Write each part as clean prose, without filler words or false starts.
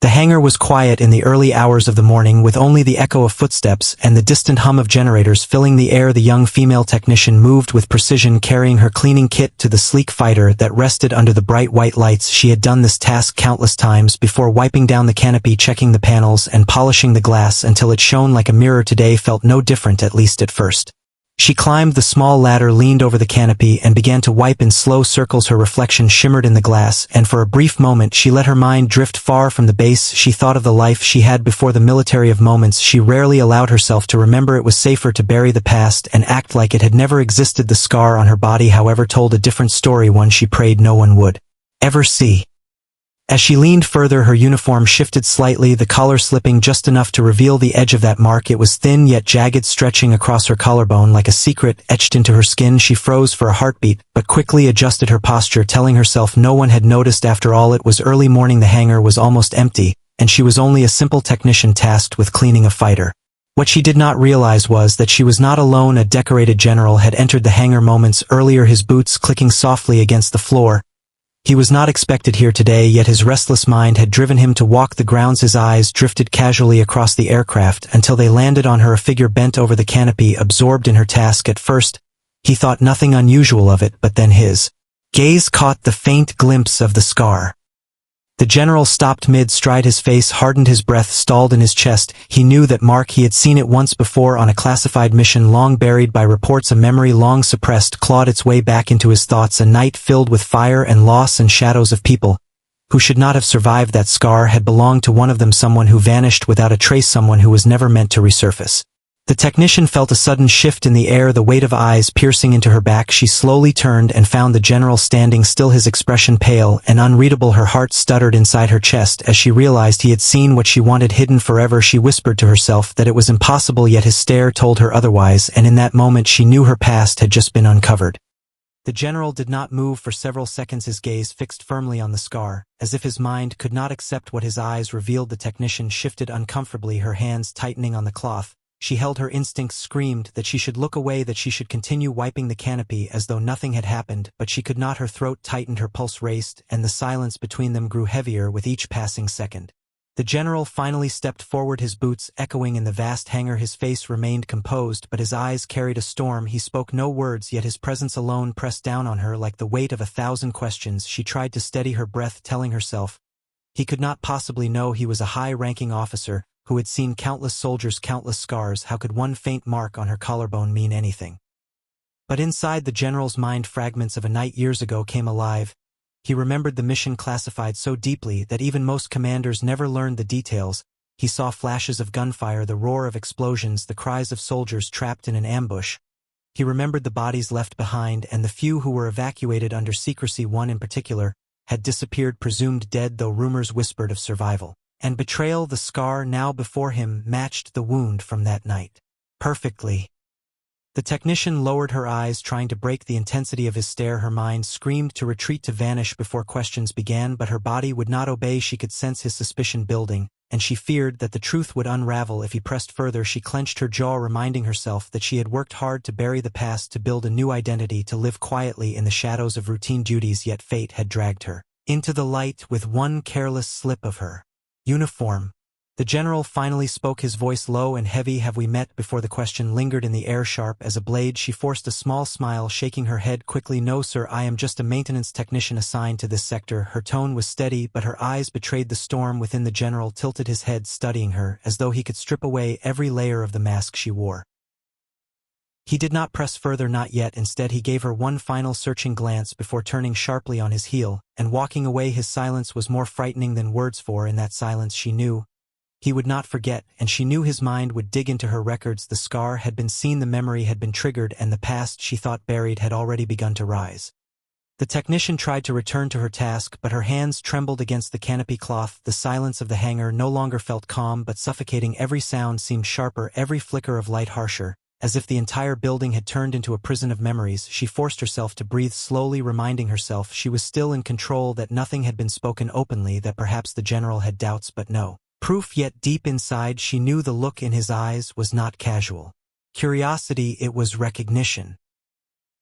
The hangar was quiet in the early hours of the morning, with only the echo of footsteps and the distant hum of generators filling the air. The young female technician moved with precision, carrying her cleaning kit to the sleek fighter that rested under the bright white lights. She had done this task countless times before, wiping down the canopy, checking the panels, and polishing the glass until it shone like a mirror. Today felt no different, at least at first. She climbed the small ladder, leaned over the canopy, and began to wipe in slow circles. Her reflection shimmered in the glass, and for a brief moment she let her mind drift far from the base. She thought of the life she had before the military, of moments she rarely allowed herself to remember. It was safer to bury the past and act like it had never existed. The scar on her body, however, told a different story, one she prayed no one would ever see. As she leaned further, her uniform shifted slightly, the collar slipping just enough to reveal the edge of that mark. It was thin yet jagged, stretching across her collarbone like a secret etched into her skin. She froze for a heartbeat, but quickly adjusted her posture, telling herself no one had noticed. After all, it was early morning, the hangar was almost empty, and she was only a simple technician tasked with cleaning a fighter. What she did not realize was that she was not alone. A decorated general had entered the hangar moments earlier, his boots clicking softly against the floor. He was not expected here today, yet his restless mind had driven him to walk the grounds. His eyes drifted casually across the aircraft until they landed on her, a figure bent over the canopy, absorbed in her task. At first, he thought nothing unusual of it, but then his gaze caught the faint glimpse of the scar. The general stopped mid-stride, his face hardened, his breath stalled in his chest. He knew that mark. He had seen it once before on a classified mission, long buried by reports. A memory long suppressed clawed its way back into his thoughts. A night filled with fire and loss and shadows of people who should not have survived. That scar had belonged to one of them, someone who vanished without a trace, someone who was never meant to resurface. The technician felt a sudden shift in the air, the weight of eyes piercing into her back. She slowly turned and found the general standing still, his expression pale and unreadable. Her heart stuttered inside her chest as she realized he had seen what she wanted, hidden forever. She whispered to herself that it was impossible, yet his stare told her otherwise, and in that moment she knew her past had just been uncovered. The general did not move for several seconds, his gaze fixed firmly on the scar, as if his mind could not accept what his eyes revealed. The technician shifted uncomfortably, her hands tightening on the cloth. She held. Her instincts screamed that she should look away, that she should continue wiping the canopy as though nothing had happened, but she could not. Her throat tightened, her pulse raced, and the silence between them grew heavier with each passing second. The general finally stepped forward, his boots echoing in the vast hangar. His face remained composed, but his eyes carried a storm. He spoke no words, yet his presence alone pressed down on her like the weight of 1,000 questions. She tried to steady her breath, telling herself he could not possibly know. He was a high-ranking officer who had seen countless soldiers, countless scars. How could one faint mark on her collarbone mean anything? But inside the general's mind, fragments of a night years ago came alive. He remembered the mission, classified so deeply that even most commanders never learned the details. He saw flashes of gunfire, the roar of explosions, the cries of soldiers trapped in an ambush. He remembered the bodies left behind and the few who were evacuated under secrecy. One in particular had disappeared, presumed dead, though rumors whispered of survival and betrayal. The scar now before him matched the wound from that night perfectly. The technician lowered her eyes, trying to break the intensity of his stare. Her mind screamed to retreat, to vanish before questions began, but her body would not obey. She could sense his suspicion building, and she feared that the truth would unravel if he pressed further. She clenched her jaw, reminding herself that she had worked hard to bury the past, to build a new identity, to live quietly in the shadows of routine duties. Yet fate had dragged her into the light with one careless slip of her uniform. The general finally spoke, his voice low and heavy. "Have we met before?" The question lingered in the air, sharp as a blade. She forced a small smile, shaking her head quickly. "No, sir, I am just a maintenance technician assigned to this sector." Her tone was steady, but her eyes betrayed the storm within. The general tilted his head, studying her, as though he could strip away every layer of the mask she wore. He did not press further, not yet. Instead, he gave her one final searching glance before turning sharply on his heel and walking away. His silence was more frightening than words, for in that silence she knew he would not forget, and she knew his mind would dig into her records. The scar had been seen, the memory had been triggered, and the past she thought buried had already begun to rise. The technician tried to return to her task, but her hands trembled against the canopy cloth. The silence of the hangar no longer felt calm but suffocating. Every sound seemed sharper, every flicker of light harsher, as if the entire building had turned into a prison of memories. She forced herself to breathe slowly, reminding herself she was still in control, that nothing had been spoken openly, that perhaps the general had doubts but no proof. Yet deep inside she knew the look in his eyes was not casual curiosity, it was recognition.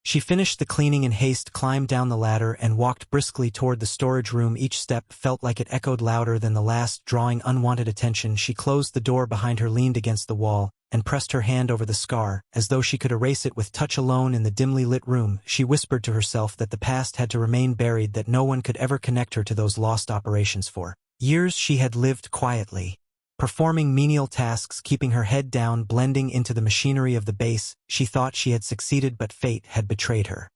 She finished the cleaning in haste, climbed down the ladder, and walked briskly toward the storage room. Each step felt like it echoed louder than the last, drawing unwanted attention. She closed the door behind her, leaned against the wall, and pressed her hand over the scar, as though she could erase it with touch. Alone in the dimly lit room, she whispered to herself that the past had to remain buried, that no one could ever connect her to those lost operations. For years she had lived quietly, performing menial tasks, keeping her head down, blending into the machinery of the base. She thought she had succeeded, but fate had betrayed her.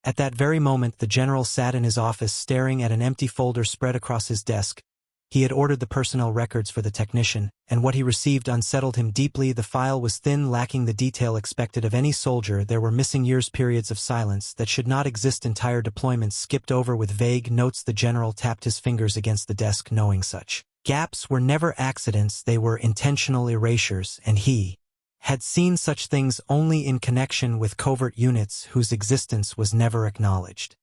At that very moment, the general sat in his office, staring at an empty folder spread across his desk. He had ordered the personnel records for the technician, and what he received unsettled him deeply. The file was thin, lacking the detail expected of any soldier. There were missing years, periods of silence that should not exist, entire deployments skipped over with vague notes. The general tapped his fingers against the desk, knowing such gaps were never accidents, they were intentional erasures, and he had seen such things only in connection with covert units whose existence was never acknowledged.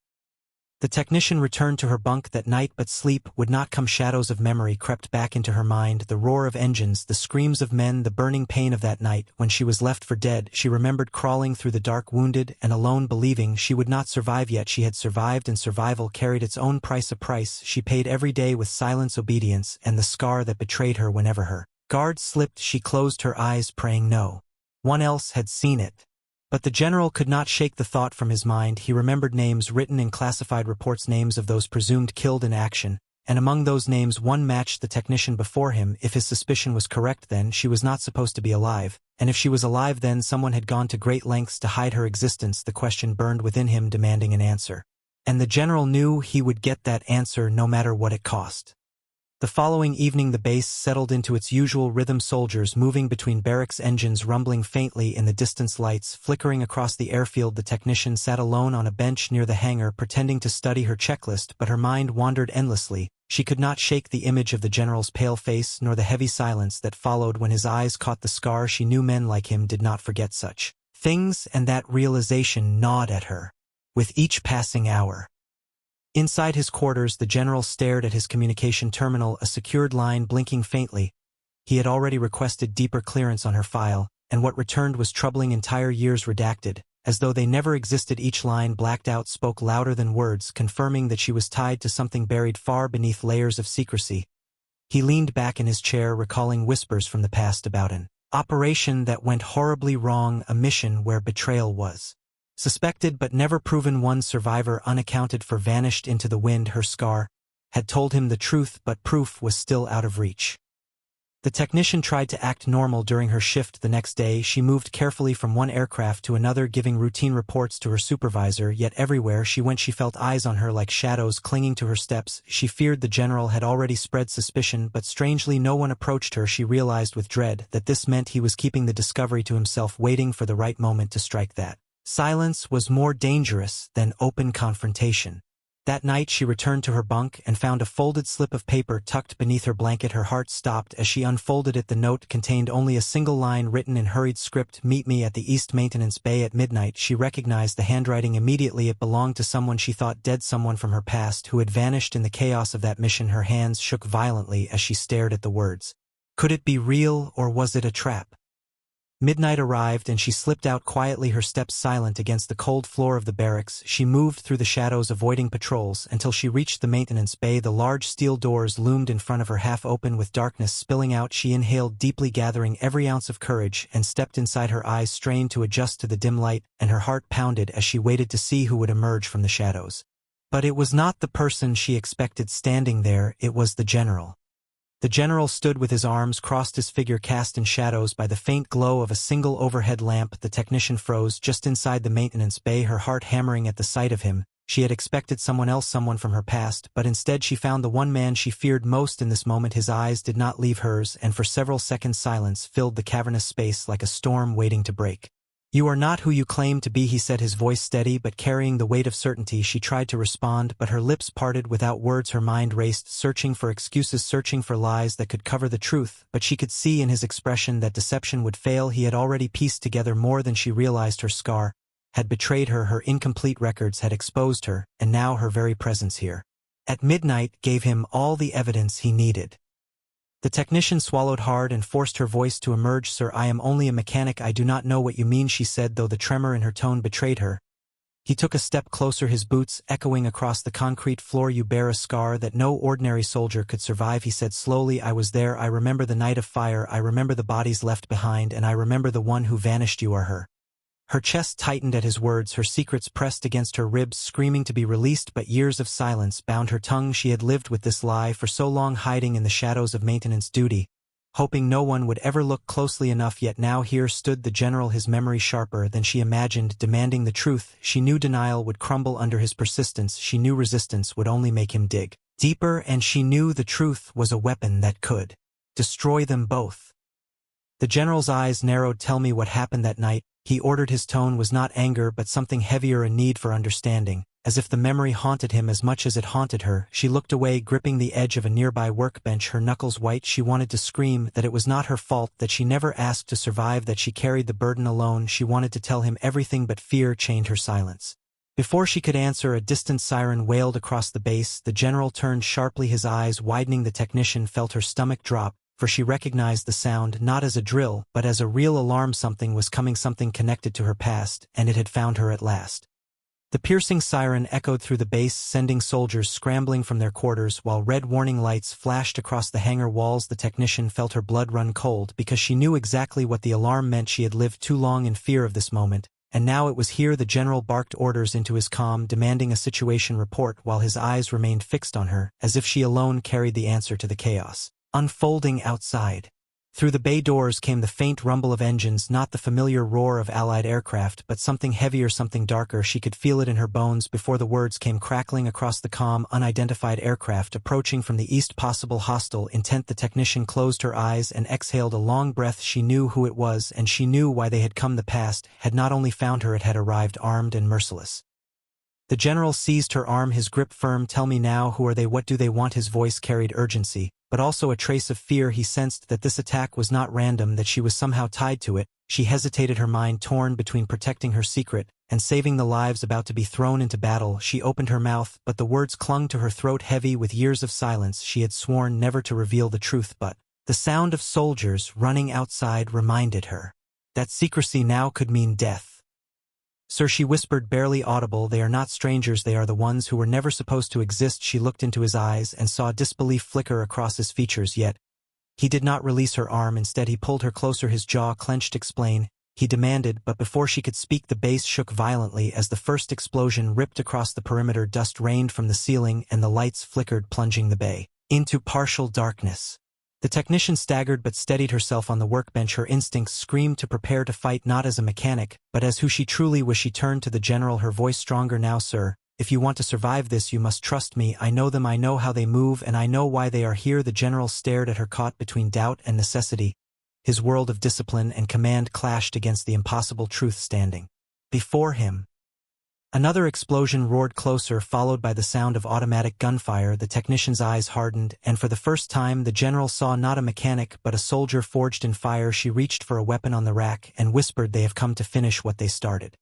The technician returned to her bunk that night, but sleep would not come. Shadows of memory crept back into her mind, the roar of engines, the screams of men, the burning pain of that night when she was left for dead. She remembered crawling through the dark, wounded and alone, believing she would not survive, yet she had survived, and survival carried its own price, a price she paid every day with silence, obedience, and the scar that betrayed her. Whenever her guard slipped, she closed her eyes, praying no one else had seen it. But the general could not shake the thought from his mind. He remembered names written in classified reports, names of those presumed killed in action, and among those names one matched the technician before him. If his suspicion was correct, then she was not supposed to be alive, and if she was alive, then someone had gone to great lengths to hide her existence. The question burned within him, demanding an answer, and the general knew he would get that answer no matter what it cost. The following evening the base settled into its usual rhythm, soldiers moving between barracks, engines rumbling faintly in the distance, lights flickering across the airfield. The technician sat alone on a bench near the hangar, pretending to study her checklist, but her mind wandered endlessly. She could not shake the image of the general's pale face, nor the heavy silence that followed when his eyes caught the scar. She knew men like him did not forget such things, and that realization gnawed at her with each passing hour. Inside his quarters, the general stared at his communication terminal, a secured line blinking faintly. He had already requested deeper clearance on her file, and what returned was troubling: entire years redacted, as though they never existed. Each line, blacked out, spoke louder than words, confirming that she was tied to something buried far beneath layers of secrecy. He leaned back in his chair, recalling whispers from the past about an operation that went horribly wrong, a mission where betrayal was suspected but never proven. One survivor, unaccounted for, vanished into the wind. Her scar had told him the truth, but proof was still out of reach. The technician tried to act normal during her shift the next day. She moved carefully from one aircraft to another, giving routine reports to her supervisor, yet everywhere she went she felt eyes on her, like shadows clinging to her steps. She feared the general had already spread suspicion, but strangely no one approached her. She realized with dread that this meant he was keeping the discovery to himself, waiting for the right moment to strike. That silence was more dangerous than open confrontation. That night she returned to her bunk and found a folded slip of paper tucked beneath her blanket. Her heart stopped as she unfolded it. The note contained only a single line, written in hurried script: "Meet me at the East Maintenance Bay at midnight." She recognized the handwriting immediately. It belonged to someone she thought dead, someone from her past who had vanished in the chaos of that mission. Her hands shook violently as she stared at the words. Could it be real, or was it a trap? Midnight arrived and she slipped out quietly, her steps silent against the cold floor of the barracks. She moved through the shadows, avoiding patrols, until she reached the maintenance bay. The large steel doors loomed in front of her, half open with darkness spilling out. She inhaled deeply, gathering every ounce of courage, and stepped inside. Her eyes strained to adjust to the dim light, and her heart pounded as she waited to see who would emerge from the shadows. But it was not the person she expected standing there. It was the general. The general stood with his arms crossed, his figure cast in shadows by the faint glow of a single overhead lamp. The technician froze just inside the maintenance bay, her heart hammering at the sight of him. She had expected someone else, someone from her past, but instead she found the one man she feared most in this moment. His eyes did not leave hers, and for several seconds silence filled the cavernous space like a storm waiting to break. "You are not who you claim to be," he said, his voice steady but carrying the weight of certainty. She tried to respond, but her lips parted without words. Her mind raced, searching for excuses, searching for lies that could cover the truth, but she could see in his expression that deception would fail. He had already pieced together more than she realized. Her scar had betrayed her, her incomplete records had exposed her, and now her very presence here at midnight gave him all the evidence he needed. The technician swallowed hard and forced her voice to emerge. "Sir, I am only a mechanic. I do not know what you mean," she said, though the tremor in her tone betrayed her. He took a step closer, his boots echoing across the concrete floor. "You bear a scar that no ordinary soldier could survive," he said slowly. "I was there. I remember the night of fire. I remember the bodies left behind, and I remember the one who vanished. You are her." Her chest tightened at his words, her secrets pressed against her ribs, screaming to be released, but years of silence bound her tongue. She had lived with this lie for so long, hiding in the shadows of maintenance duty, hoping no one would ever look closely enough. Yet now here stood the general, his memory sharper than she imagined, demanding the truth. She knew denial would crumble under his persistence. She knew resistance would only make him dig deeper, and she knew the truth was a weapon that could destroy them both. The general's eyes narrowed. "Tell me what happened that night," he ordered. His tone was not anger but something heavier, a need for understanding. As if the memory haunted him as much as it haunted her, she looked away, gripping the edge of a nearby workbench, her knuckles white. She wanted to scream that it was not her fault, that she never asked to survive, that she carried the burden alone. She wanted to tell him everything, but fear chained her silence. Before she could answer, a distant siren wailed across the base. The general turned sharply, his eyes widening. The technician felt her stomach drop, for she recognized the sound not as a drill, but as a real alarm. Something was coming, something connected to her past, and it had found her at last. The piercing siren echoed through the base, sending soldiers scrambling from their quarters, while red warning lights flashed across the hangar walls. The technician felt her blood run cold, because she knew exactly what the alarm meant. She had lived too long in fear of this moment, and now it was here. The general barked orders into his comm, demanding a situation report, while his eyes remained fixed on her, as if she alone carried the answer to the chaos unfolding outside. Through the bay doors came the faint rumble of engines, not the familiar roar of Allied aircraft, but something heavier, something darker. She could feel it in her bones before the words came crackling across the comm. "Unidentified aircraft approaching from the east, possible hostile intent." The technician closed her eyes and exhaled a long breath. She knew who it was, and she knew why they had come. The past had not only found her, it had arrived armed and merciless. The general seized her arm, his grip firm. "Tell me now, who are they? What do they want?" His voice carried urgency, but also a trace of fear. He sensed that this attack was not random, that she was somehow tied to it. She hesitated, her mind torn between protecting her secret and saving the lives about to be thrown into battle. She opened her mouth, but the words clung to her throat, heavy with years of silence. She had sworn never to reveal the truth, but the sound of soldiers running outside reminded her that secrecy now could mean death. "Sir," she whispered, barely audible, "they are not strangers, they are the ones who were never supposed to exist." She looked into his eyes and saw disbelief flicker across his features, yet he did not release her arm. Instead, he pulled her closer, his jaw clenched. "Explain," he demanded, but before she could speak, the base shook violently as the first explosion ripped across the perimeter. Dust rained from the ceiling, and the lights flickered, plunging the bay into partial darkness. The technician staggered but steadied herself on the workbench. Her instincts screamed to prepare to fight, not as a mechanic, but as who she truly was. She turned to the general, her voice stronger now. "Sir, if you want to survive this, you must trust me. I know them, I know how they move, and I know why they are here." The general stared at her, caught between doubt and necessity. His world of discipline and command clashed against the impossible truth standing before him. Another explosion roared closer, followed by the sound of automatic gunfire. The technician's eyes hardened, and for the first time the general saw not a mechanic but a soldier forged in fire. She reached for a weapon on the rack and whispered, "They have come to finish what they started."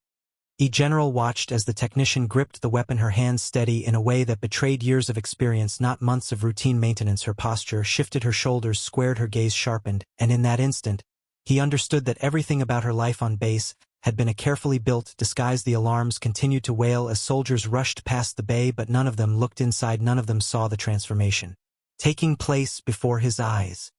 The general watched as the technician gripped the weapon, her hands steady in a way that betrayed years of experience, not months of routine maintenance. Her posture shifted, her shoulders squared, her gaze sharpened, and in that instant, he understood that everything about her life on base had been a carefully built disguise. The alarms continued to wail as soldiers rushed past the bay, but none of them looked inside. None of them saw the transformation taking place before his eyes.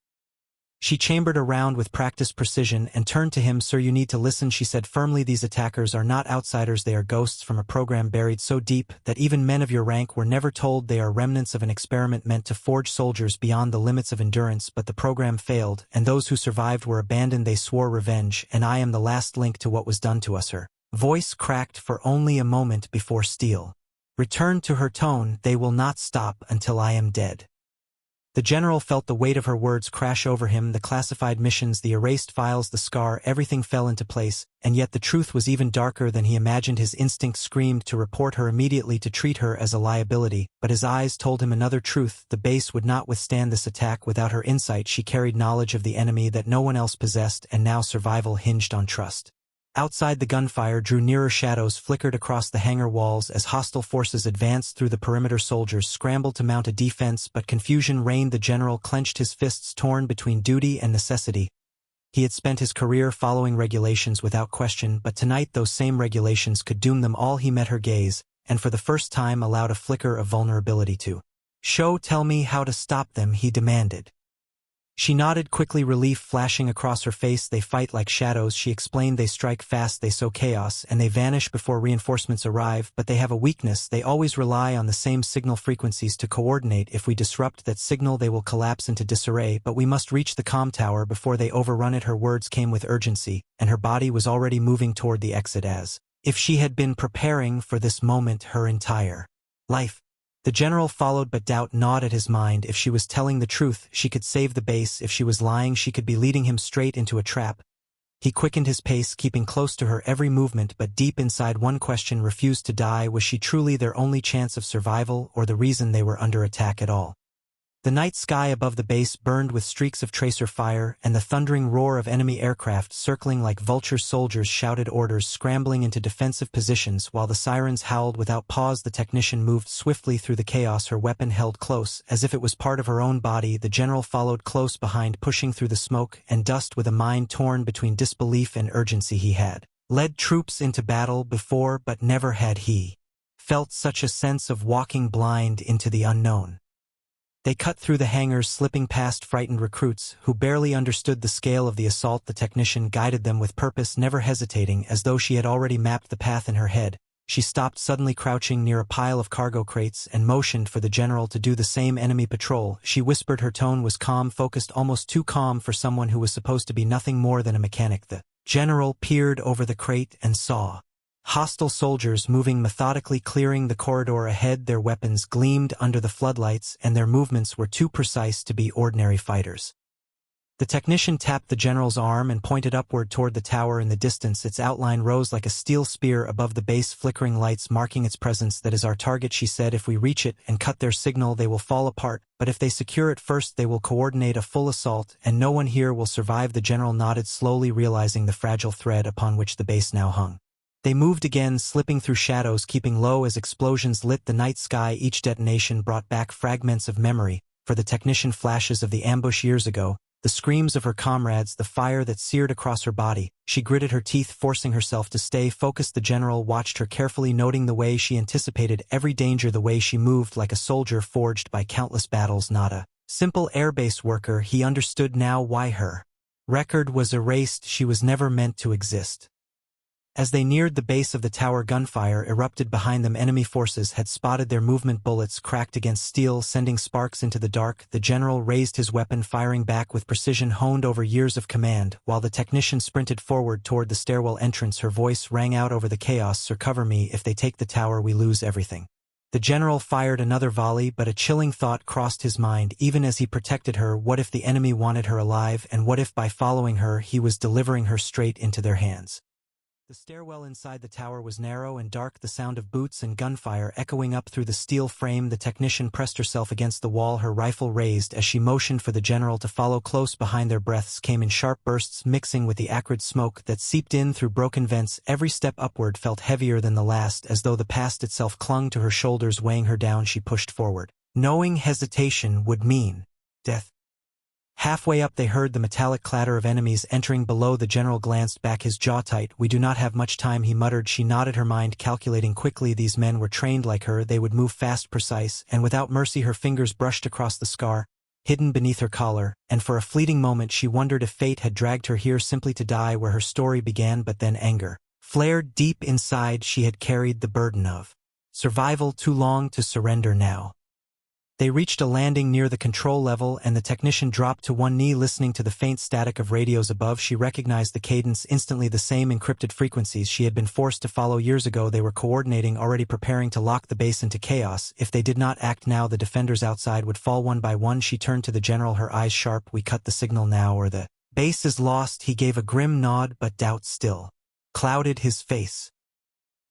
She chambered around with practiced precision and turned to him. "Sir, you need to listen," she said firmly. "These attackers are not outsiders, they are ghosts from a program buried so deep that even men of your rank were never told. They are remnants of an experiment meant to forge soldiers beyond the limits of endurance, but the program failed, and those who survived were abandoned. They swore revenge, and I am the last link to what was done to us." Her voice cracked for only a moment before steel returned to her tone. "They will not stop until I am dead." The general felt the weight of her words crash over him. The classified missions, the erased files, the scar, everything fell into place, and yet the truth was even darker than he imagined. His instinct screamed to report her immediately, to treat her as a liability, but his eyes told him another truth. The base would not withstand this attack without her insight. She carried knowledge of the enemy that no one else possessed, and now survival hinged on trust. Outside, the gunfire drew nearer. Shadows flickered across the hangar walls as hostile forces advanced through the perimeter. Soldiers scrambled to mount a defense, but confusion reigned. The general clenched his fists, torn between duty and necessity. He had spent his career following regulations without question, but tonight those same regulations could doom them all. He met her gaze, and for the first time allowed a flicker of vulnerability to show. Tell me how to stop them, he demanded. She nodded quickly, relief flashing across her face. They fight like shadows, she explained. They strike fast, they sow chaos, and they vanish before reinforcements arrive, but they have a weakness. They always rely on the same signal frequencies to coordinate. If we disrupt that signal, they will collapse into disarray, but we must reach the comm tower before they overrun it. Her words came with urgency, and her body was already moving toward the exit as if she had been preparing for this moment her entire life. The general followed, but doubt gnawed at his mind. If she was telling the truth, she could save the base. If she was lying, she could be leading him straight into a trap. He quickened his pace, keeping close to her every movement, but deep inside one question refused to die. Was she truly their only chance of survival, or the reason they were under attack at all? The night sky above the base burned with streaks of tracer fire, and the thundering roar of enemy aircraft circling like vultures. Soldiers shouted orders, scrambling into defensive positions, while the sirens howled without pause. The technician moved swiftly through the chaos, her weapon held close, as if it was part of her own body. The general followed close behind, pushing through the smoke and dust with a mind torn between disbelief and urgency. He had led troops into battle before, but never had he felt such a sense of walking blind into the unknown. They cut through the hangars, slipping past frightened recruits who barely understood the scale of the assault. The technician guided them with purpose, never hesitating, as though she had already mapped the path in her head. She stopped suddenly, crouching near a pile of cargo crates, and motioned for the general to do the same. Enemy patrol, she whispered. Her tone was calm, focused, almost too calm for someone who was supposed to be nothing more than a mechanic. The general peered over the crate and saw hostile soldiers moving methodically, clearing the corridor ahead. Their weapons gleamed under the floodlights, and their movements were too precise to be ordinary fighters. The technician tapped the general's arm and pointed upward toward the tower in the distance. Its outline rose like a steel spear above the base, flickering lights marking its presence. That is our target, she said. If we reach it and cut their signal, they will fall apart, but if they secure it first, they will coordinate a full assault, and no one here will survive. The general nodded, slowly realizing the fragile thread upon which the base now hung. They moved again, slipping through shadows, keeping low as explosions lit the night sky. Each detonation brought back fragments of memory, for the technician, flashes of the ambush years ago, the screams of her comrades, the fire that seared across her body. She gritted her teeth, forcing herself to stay focused. The general watched her carefully, noting the way she anticipated every danger, the way she moved like a soldier forged by countless battles. Not a simple airbase worker. He understood now why her record was erased. She was never meant to exist. As they neared the base of the tower, gunfire erupted behind them. Enemy forces had spotted their movement. Bullets cracked against steel, sending sparks into the dark. The general raised his weapon, firing back with precision honed over years of command, while the technician sprinted forward toward the stairwell entrance. Her voice rang out over the chaos. Sir, cover me. If they take the tower, we lose everything. The general fired another volley, but a chilling thought crossed his mind. Even as he protected her, what if the enemy wanted her alive, and what if by following her he was delivering her straight into their hands? The stairwell inside the tower was narrow and dark, the sound of boots and gunfire echoing up through the steel frame. The technician pressed herself against the wall, her rifle raised as she motioned for the general to follow close behind. Their breaths came in sharp bursts, mixing with the acrid smoke that seeped in through broken vents. Every step upward felt heavier than the last, as though the past itself clung to her shoulders, weighing her down. She pushed forward, knowing hesitation would mean death. Halfway up, they heard the metallic clatter of enemies entering below. The general glanced back, his jaw tight. We do not have much time, he muttered. She nodded, her mind calculating quickly. These men were trained like her. They would move fast, precise, and without mercy. Her fingers brushed across the scar, hidden beneath her collar, and for a fleeting moment she wondered if fate had dragged her here simply to die where her story began. But then anger flared deep inside. She had carried the burden of survival too long to surrender now. They reached a landing near the control level, and the technician dropped to one knee, listening to the faint static of radios above. She recognized the cadence instantly, the same encrypted frequencies she had been forced to follow years ago. They were coordinating, already preparing to lock the base into chaos. If they did not act now, the defenders outside would fall one by one. She turned to the general, her eyes sharp. We cut the signal now, or the base is lost. He gave a grim nod, but doubt still clouded his face.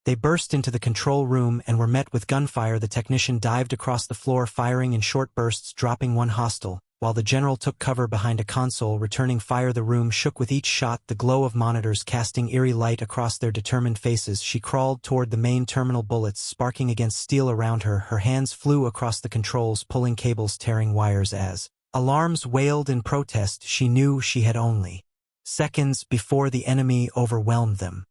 They burst into the control room and were met with gunfire. The technician dived across the floor, firing in short bursts, dropping one hostile, while the general took cover behind a console, returning fire. The room shook with each shot, the glow of monitors casting eerie light across their determined faces. She crawled toward the main terminal, bullets sparking against steel around her. Her hands flew across the controls, pulling cables, tearing wires. As alarms wailed in protest, she knew she had only seconds before the enemy overwhelmed them.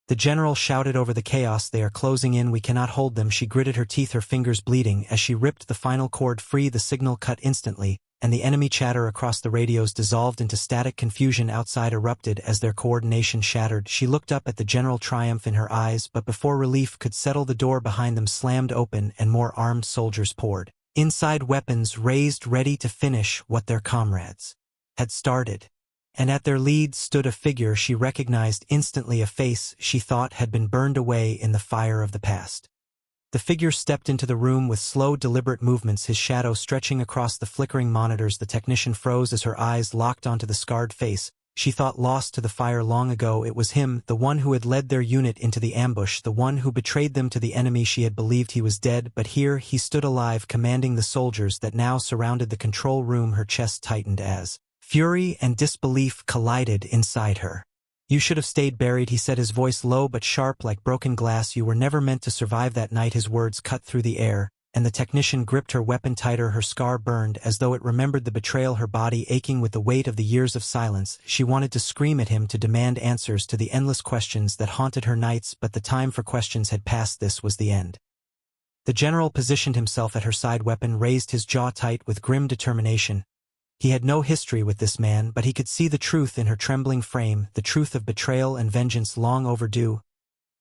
The general shouted over the chaos, "They are closing in, we cannot hold them." She gritted her teeth, her fingers bleeding. As she ripped the final cord free, the signal cut instantly, and the enemy chatter across the radios dissolved into static. Confusion outside erupted as their coordination shattered. She looked up at the general, triumph in her eyes, but before relief could settle, the door behind them slammed open and more armed soldiers poured inside, weapons raised, ready to finish what their comrades had started. And at their lead stood a figure she recognized instantly, a face she thought had been burned away in the fire of the past. The figure stepped into the room with slow, deliberate movements, his shadow stretching across the flickering monitors. The technician froze as her eyes locked onto the scarred face she thought lost to the fire long ago. It was him, the one who had led their unit into the ambush, the one who betrayed them to the enemy. She had believed he was dead, but here he stood alive, commanding the soldiers that now surrounded the control room. Her chest tightened as fury and disbelief collided inside her. "You should have stayed buried," he said, his voice low but sharp like broken glass. "You were never meant to survive that night." His words cut through the air, and the technician gripped her weapon tighter. Her scar burned as though it remembered the betrayal, her body aching with the weight of the years of silence. She wanted to scream at him, to demand answers to the endless questions that haunted her nights, but the time for questions had passed. This was the end. The general positioned himself at her side, weapon raised, his jaw tight with grim determination. He had no history with this man, but he could see the truth in her trembling frame, the truth of betrayal and vengeance long overdue.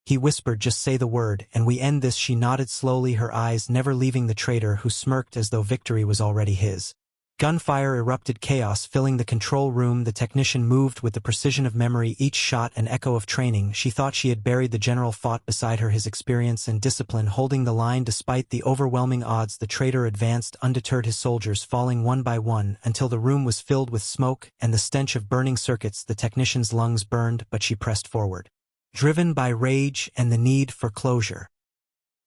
He whispered, "Just say the word, and we end this." She nodded slowly, her eyes never leaving the traitor, who smirked as though victory was already his. Gunfire erupted, chaos filling the control room. The technician moved with the precision of memory, each shot an echo of training. She thought she had buried. The general fought beside her, his experience and discipline holding the line despite the overwhelming odds. The traitor advanced undeterred, his soldiers falling one by one until the room was filled with smoke and the stench of burning circuits. The technician's lungs burned, but she pressed forward, driven by rage and the need for closure.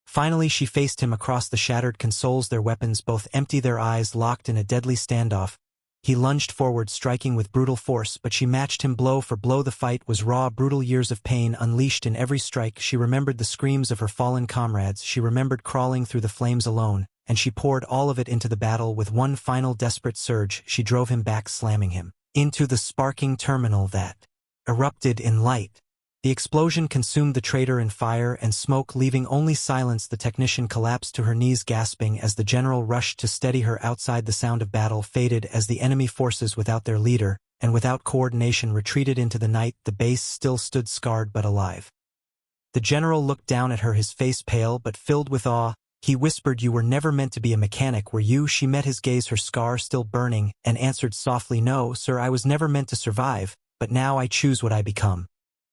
Finally she faced him across the shattered consoles, their weapons both empty, their eyes locked in a deadly standoff. He lunged forward, striking with brutal force, but she matched him blow for blow. The fight was raw, brutal, years of pain unleashed in every strike. She remembered the screams of her fallen comrades, she remembered crawling through the flames alone, and she poured all of it into the battle. With one final desperate surge, she drove him back, slamming him into the sparking terminal that erupted in light. The explosion consumed the traitor in fire and smoke, leaving only silence. The technician collapsed to her knees, gasping as the general rushed to steady her. Outside, the sound of battle faded as the enemy forces, without their leader and without coordination, retreated into the night. The base still stood, scarred but alive. The general looked down at her, his face pale but filled with awe. He whispered, "You were never meant to be a mechanic, were you?" She met his gaze, her scar still burning, and answered softly, "No, sir, I was never meant to survive, but now I choose what I become."